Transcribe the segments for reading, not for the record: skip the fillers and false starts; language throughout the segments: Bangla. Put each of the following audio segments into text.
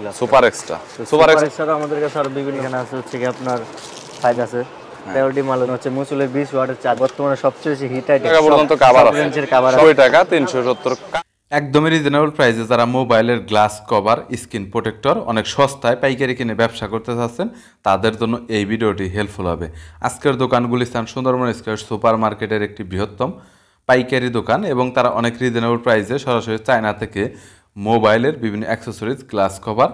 Glass, super extra. Super extra আমাদের কাছে আর বিভিন্ন এখানে আছে হচ্ছে কি আপনার 5 আছে 13টি মাল হচ্ছে মুসুলের 20 ওয়াটের চার্জ, বর্তমানে সবচেয়ে বেশি হিট আইটেম টাকা পর্যন্ত কভার আছে, রেঞ্জের কভার 100 টাকা 370। একদমই রিজনেবল প্রাইসে যারা মোবাইলের গ্লাস কভার, স্ক্রিন প্রোটেক্টর অনেক সস্তায় পাইকারি কিনে ব্যবসা করতে চাচ্ছেন, তাদের জন্য এই ভিডিওটি হেল্পফুল হবে। আজকের দোকান গুলিস্তান সুন্দরবন স্কয়ার সুপার মার্কেটের একটি বৃহত্তম পাইকারি দোকান এবং তারা অনেক রিজনেবল প্রাইসে সরাসরি চায়না থেকে মোবাইলের বিভিন্ন অ্যাক্সেসরিজ, গ্লাস কভার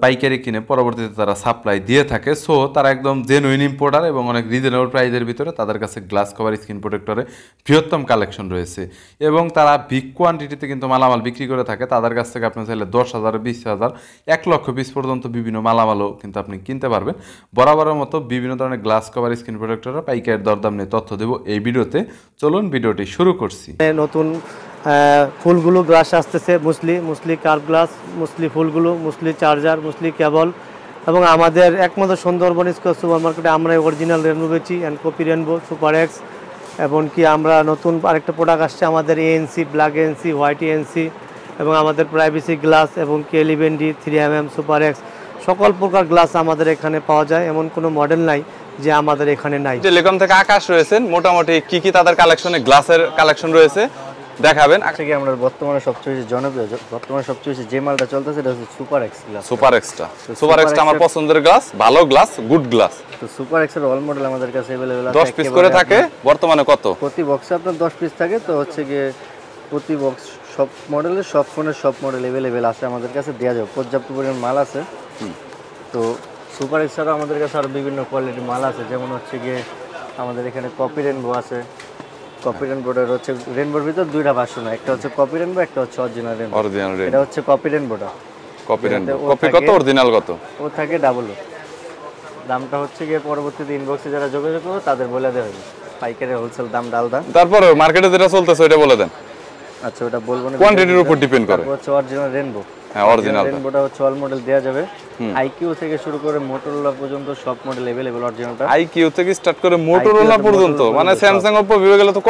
পাইকারি কিনে পরবর্তীতে তারা সাপ্লাই দিয়ে থাকে। সো তারা একদম জেনুইন ইম্পোর্টার এবং অনেক রিজনেবল প্রাইসের ভিতরে তাদের কাছে গ্লাস কভার, স্ক্রিন প্রোটেক্টরে বৃহত্তম কালেকশন রয়েছে এবং তারা বিগ কোয়ান্টিটিতে কিন্তু মালামাল বিক্রি করে থাকে। তাদের কাছ থেকে আপনি চাইলে 10,000, 20,000, 1 লক্ষ পিস পর্যন্ত বিভিন্ন মালামালও কিন্তু আপনি কিনতে পারবেন। বরাবরের মতো বিভিন্ন ধরনের গ্লাস কভার, স্ক্রিন প্রোটেক্টরের পাইকারি দরদাম নিয়ে তথ্য দেব এই ভিডিওতে। চলুন ভিডিওটি শুরু করছি। নতুন ফুলগুলো গ্লাস আসতেছে, মুসলি কার্ভ গ্লাস, মুসলি ফুলগুলো, মুসলি চার্জার, মুসলি কেবল, এবং আমাদের একমাত্র সুন্দরবন স্কয়ার সুপার মার্কেটে আমরা অরিজিনাল রেনবো বেচি and copy rainbow, super x, এবং কি আমরা নতুন আরেকটা প্রোডাক্ট আসছে আমাদের ANC, black ANC, white ANC, এবং আমাদের প্রাইভেসি গ্লাস এবং কে 11D, 3mm, সুপার এক্স, সকল প্রকার গ্লাস আমাদের এখানে পাওয়া যায়। এমন কোনো মডেল নাই যে আমাদের এখানে নাই। টেলিকম থেকে আকাশ রয়েছেন, মোটামুটি কি কি তাদের কালেকশনে গ্লাসের কালেকশন রয়েছে দেখাবেন। আজকে আমরা বর্তমানে সবচেয়ে বেশি জনপ্রিয়, বর্তমানে সবচেয়ে বেশি যে মালটা চলতেছে এটা হচ্ছে super x glass. Super extra, super extra আমার পছন্দের গ্লাস, ভালো গ্লাস, গুড গ্লাস। তো সুপার এক্সের অল মডেল আমাদের কাছে अवेलेबल আছে। 10 পিস করে থাকে বর্তমানে কত? প্রতি বক্সে আপনার 10 পিস থাকে। তো হচ্ছে গিয়ে প্রতি বক্স সব মডেলের, সব ফোনের সব মডেল अवेलेबल আছে আমাদের কাছে, দেওয়া যাবে, পর্যাপ্ত পরিমাণ মাল আছে। তো সুপার এক্সের আমাদের কাছে আরো বিভিন্ন কোয়ালিটির মাল আছে, যেমন হচ্ছে গিয়ে আমাদের এখানে কপি রেনবো আছে। কপি রেনবোটার হচ্ছে রেনবোর ভিতর দুইটা ভার্সন, একটা হচ্ছে কপি রেনবো, একটা হচ্ছে অরিজিনাল রেনবো। এটা হচ্ছে কপি রেনবোটা। কপি রেনবো কপি কত, অরিজিনাল কত? ও থাকে ডাবল। দামটা হচ্ছে গিয়ে পরবর্তীতে ইনবক্সে যারা যোগাযোগ করবে তাদের বলে দেওয়া হবে, পাইকারি হোলসেল দাম আলাদা। তারপরে মার্কেটে যেটা চলতেছে ওটা বলে দেন। আচ্ছা, ওটা বলবো না, কোয়ান্টিটির উপর ডিপেন্ড করে। হচ্ছে অরিজিনাল রেনবো। হ্যাঁ, অরিজিনাল রেনবোটা হচ্ছে অল মডেল দেওয়া যাবে। আইকিউ থেকে শুরু করে মোটরোলা পর্যন্ত সব মডেল अवेलेबल অরিজিনালটা। আইকিউ থেকে স্টার্ট করে মোটরোলা পর্যন্ত, মানে স্যামসাং, ওপো, ভিভো গেলে তো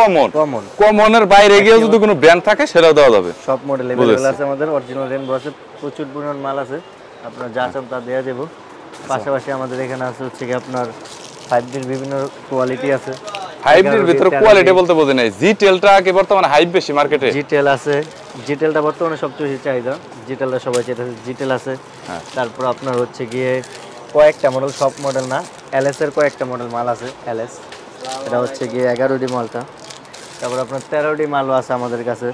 কমনের বাইরে গিয়ে যদি কোনো ব্র্যান্ড থাকে সেটাও দেওয়া যাবে। সব মডেল अवेलेबल আছে আমাদের। অরিজিনাল রেনবো আছে, প্রচুর পরিমাণ মাল আছে, আপনারা যা চান তা দেওয়া যাবে। পাশাপাশি আমাদের এখানে আছে হচ্ছে কি আপনার 5D এর বিভিন্ন কোয়ালিটি আছে। 5D এর ভিতরে কোয়ালিটি বলতে বোঝে নাই, জিটেলটা কি বর্তমানে হাইপ বেশি মার্কেটে? জিটেল আছে, জিটেলটা বর্তমানে সবচেয়ে বেশি চাহিদা, জিটেলটা সবাই চাইতেছে, জিটেল আছে। তারপর আপনার হচ্ছে গিয়ে কয়েকটা মডেল, সব মডেল না, এলএস এর কয়েকটা মডেল মাল আছে। এলএস এটা হচ্ছে গিয়ে 11D মালটা। তারপর আপনার 13D মালও আছে আমাদের কাছে।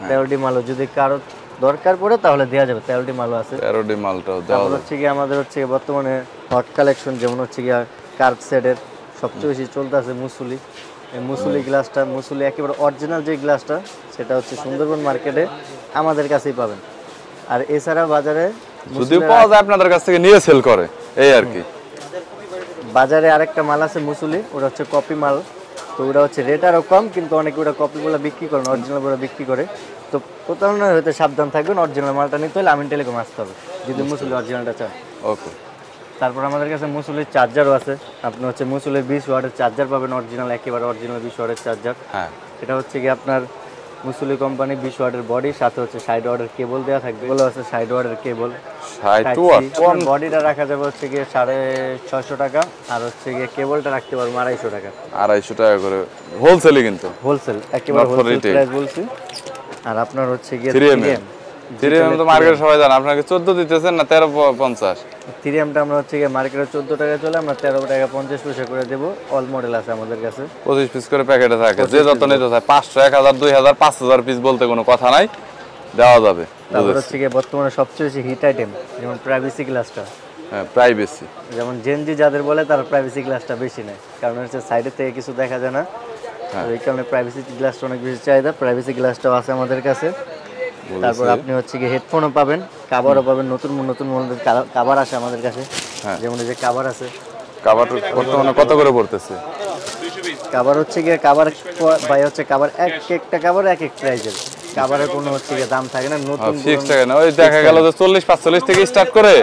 13D মালও যদি কারো দরকার পড়ে তাহলে দেওয়া যাবে, 13D মালও আছে। 13D মালটাও দেওয়া যাবে। হচ্ছে গিয়ে আমাদের হচ্ছে বর্তমানে হট কালেকশন, যেমন হচ্ছে গিয়ে কার্ভ সেটের সবচেয়ে বেশি চলতেছে মুসুলি। এই মুসুলি গ্লাসটা, মুসুলি একেবারে অরিজিনাল যে গ্লাসটা, সেটা হচ্ছে সুন্দরবন মার্কেটে আমাদের কাছেই পাবেন। আর এছাড়া বাজারে যদিও পাওয়া যায় আপনাদের কাছ থেকে নিয়ে সেল করে, এই আর কি। বাজারে আরেকটা মাল আছে মুসুলি, ওটা হচ্ছে কপি মাল। তো ওটা হচ্ছে রেট আরও কম, কিন্তু অনেকে ওটা কপিগুলো বিক্রি করেন, অরিজিনালগুলো বিক্রি করে। তো প্রতারণা হতে সাবধান থাকবেন, অরিজিনাল মালটা নিতে হলে আমিন টেলিকম আসতে হবে যদি মুসুলি অরিজিনালটা চান। ওকে। তারপর আমাদের কাছে মুসুলির চার্জারও আছে। আপনি হচ্ছে মুসুলির 20 ওয়াটের চার্জার পাবেন, অরিজিনাল, একেবারে অরিজিনাল 20 ওয়াটের চার্জার। হ্যাঁ, এটা হচ্ছে কি আপনার মুসুলি কোম্পানি 20 ওয়াটের বডি, সাথে হচ্ছে 60 ওয়াটের কেবল দেওয়া থাকবে। এগুলো আছে 60 ওয়াটের কেবল। 60 ওয়াট বডিটা রাখা যাবে হচ্ছে গিয়ে 650 টাকা, আর হচ্ছে গিয়ে কেবলটা রাখতে পারবো 250 টাকা। 250 টাকা করে হোলসেলে, কিন্তু হোলসেল, একেবারে হোলসেল প্রাইস বলছি। আর আপনার হচ্ছে গিয়ে 3M তো মার্কেটে সবাই জানে, আপনাকে 14 দিতেছেন না 13.50? 3Mটা আমরা হচ্ছে গিয়ে মার্কেটে 14 টাকা চলে, আমরা 13 টাকা 50 পয়সা করে দেবো। অল মডেল আছে আমাদের কাছে, 25 পিস করে প্যাকেটে থাকে, যে যত নিতে চায় 500, 1000, 2000, 5000 পিস বলতে কোনো কথা নাই, দেওয়া যাবে। তারপর হচ্ছে গিয়ে বর্তমানে সবচেয়ে বেশি হিট আইটেম, যেমন প্রাইভেসি গ্লাসটা। হ্যাঁ, প্রাইভেসি, যেমন জেনজি যাদের বলে তারা প্রাইভেসি গ্লাসটা বেশি নেয়, কারণ হচ্ছে সাইডের থেকে কিছু দেখা যায় না। এই কারণে প্রাইভেসি গ্লাসটা অনেক বেশি চাহিদা। প্রাইভেসি গ্লাসটাও আছে আমাদের কাছে। তারপর আপনি হচ্ছে গিয়ে হেডফোনও পাবেন, কাভারও পাবেন, নতুন নতুন মডেলের কাভার আছে আমাদের কাছে। যেমন এই যে কাভার আছে, কাভার বর্তমানে কত করে পড়তেছে? কাভার হচ্ছে গিয়ে কাভার ভাই হচ্ছে কাভার একটা কাভার এক প্রাইজের, কাভারের কোনো হচ্ছে গিয়ে দাম থাকে না, নতুন ফিক্স থাকে না। ওই দেখা গেল যে 40-45 থেকে স্টার্ট করে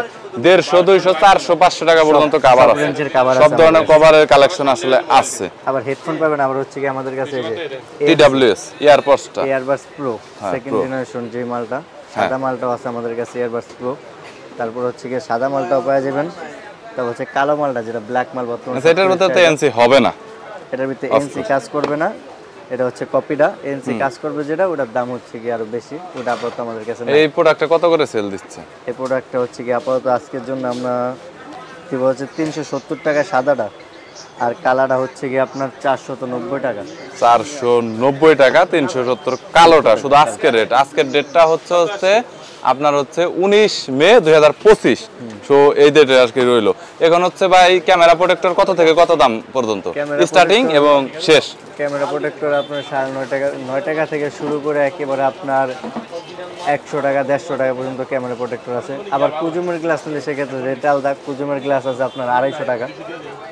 150, 200, 400, 500 টাকা পর্যন্ত কাভার আছে। সব ধরনের কভারের কালেকশন আসলে আছে। আবার হেডফোন পাবেন, আবার হচ্ছে গিয়ে আমাদের কাছে এই যে TWS ইয়ারবাডসটা, ইয়ারবাডস প্রো সেকেন্ড জেনারেশন যে মালটা, সাদা মালটাও আছে আমাদের কাছে, ইয়ারবাডস প্রো। তারপর হচ্ছে গিয়ে সাদা মালটাও পাওয়া যাবেন। তারপর হচ্ছে কালো মালটা যেটা ব্ল্যাক মাল বর্তমানে। এটার ভিতরে তো এনসি হবে না, এটার ভিতরে এনসি কাজ করবে না, এটা হচ্ছে কপিটা। এনসি কাজ করবে যেটা, ওটার দাম হচ্ছে কি আরো বেশি, ওটা আপাতত আমাদের কাছে নাই। এই প্রোডাক্টটা কত করে সেল দিচ্ছে? এই প্রোডাক্টটা হচ্ছে কি আপাতত আজকের জন্য আমরা দিব হচ্ছে 370 টাকা সাদাটা, আর কালারটা হচ্ছে কি আপনার 490 টাকা। 490 টাকা 370 কালোটা, শুধু আজকের রেট। আজকের ডেটটা হচ্ছে আপনার হচ্ছে 19 মে 2025। সো এই ডেটে আর কি রইলো। এখন হচ্ছে ভাই ক্যামেরা প্রোটেক্টর কত থেকে কত দাম পর্যন্ত স্টার্টিং এবং শেষ? ক্যামেরা প্রোটেক্টর আপনার 9.5 টাকা, 9 টাকা থেকে শুরু করে একেবারে আপনার 100 টাকা 150 টাকা পর্যন্ত ক্যামেরা প্রোটেক্টর আছে। আবার কুজুমের গ্লাস নিলে সেক্ষেত্রে রেট আলাদা। কুজুমের গ্লাস আছে আপনার 250 টাকা।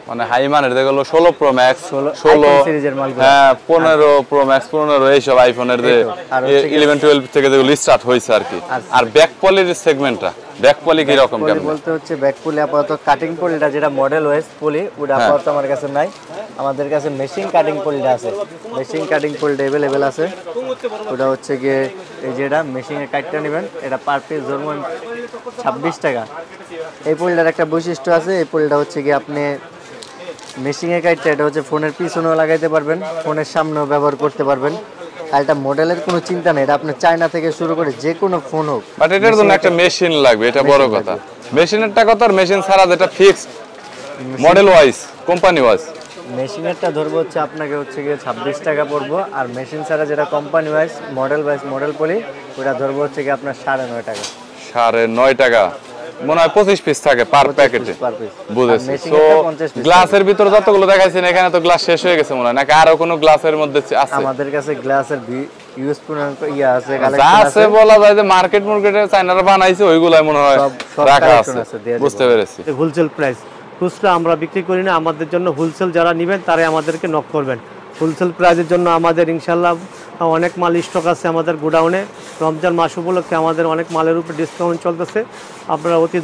মানে হাই মানের যেগুলো 16 প্রো ম্যাক্স, 16 সিরিজের মাল, হ্যাঁ 15 প্রো ম্যাক্স, 15 এইসব আইফোনের যে 11 12 থেকে যেগুলো স্টার্ট হয়েছে আর কি। আর ব্যাক পলির সেগমেন্টটা, ব্যাক পলি কি রকম কেমন? বলতে হচ্ছে ব্যাক পলি আপাতত কাটিং পলিটা যেটা মডেল ওয়াইজ পলি, ওটা আপাতত আমার কাছে নাই। আমাদের কাছে মেশিন কাটিং পলিটা আছে। মেশিন কাটিং পলিটা अवेलेबल আছে। ওটা হচ্ছে গিয়ে এই যেটা মেশিনে কাটতে নেবেন, এটা পার পিস ধরুন 26 টাকা। এই পলিটার একটা বৈশিষ্ট্য আছে, এই পলিটা হচ্ছে গিয়ে আপনি মেশিনে কাটতে, এটা হচ্ছে ফোনের পিছনেও লাগাইতে পারবেন, ফোনের সামনেও ব্যবহার করতে পারবেন। আর এটা মডেলের কোনো চিন্তা নেই, এটা আপনার চায়না থেকে শুরু করে যে কোনো ফোন হোক, বাট এটার জন্য একটা মেশিন লাগবে, এটা বড় কথা। মেশিনেরটা কত আর মেশিন ছাড়া যেটা fixed model wise company wise? মেশিনেরটা ধরবো হচ্ছে আপনাকে হচ্ছে গিয়ে 26 টাকা পড়বো, আর মেশিন ছাড়া যেটা কোম্পানি ওয়াইজ মডেল পলি, ওটা ধরবো হচ্ছে গিয়ে আপনার 9.5 টাকা। 9.5 টাকা মনে হয় 25 পিস থাকে পার প্যাকেটে। বুঝেছি। সো গ্লাসের ভিতর যতগুলো দেখাইছেন এখানে তো গ্লাস শেষ হয়ে গেছে মনে হয়, নাকি আরো কোনো গ্লাসের মধ্যে আছে? আমাদের কাছে গ্লাসের ইউজফুল ইয়া আছে, যা আছে বলা যায় যে মার্কেটে চাইনারা বানাইছে ওইগুলাই মনে হয় রাখা আছে। বুঝতে পেরেছি। হোলসেল প্রাইস, খুচরা আমরা বিক্রি করি না। আমাদের জন্য হোলসেল যারা নেবেন তারাই আমাদেরকে নক করবেন। হোলসেল প্রাইসের জন্য আমাদের ইনশাল্লাহ অনেক মাল স্টক আছে আমাদের গোডাউনে। রমজান মাস উপলক্ষে আমাদের অনেক মালের উপর ডিসকাউন্ট চলতেছে। আপনারা অতি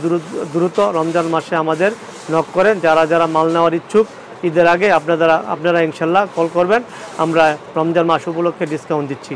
দ্রুত রমজান মাসে আমাদের নক করেন। যারা যারা মাল নেওয়ার ইচ্ছুক ঈদের আগে আপনারা ইনশাল্লাহ কল করবেন। আমরা রমজান মাস উপলক্ষে ডিসকাউন্ট দিচ্ছি।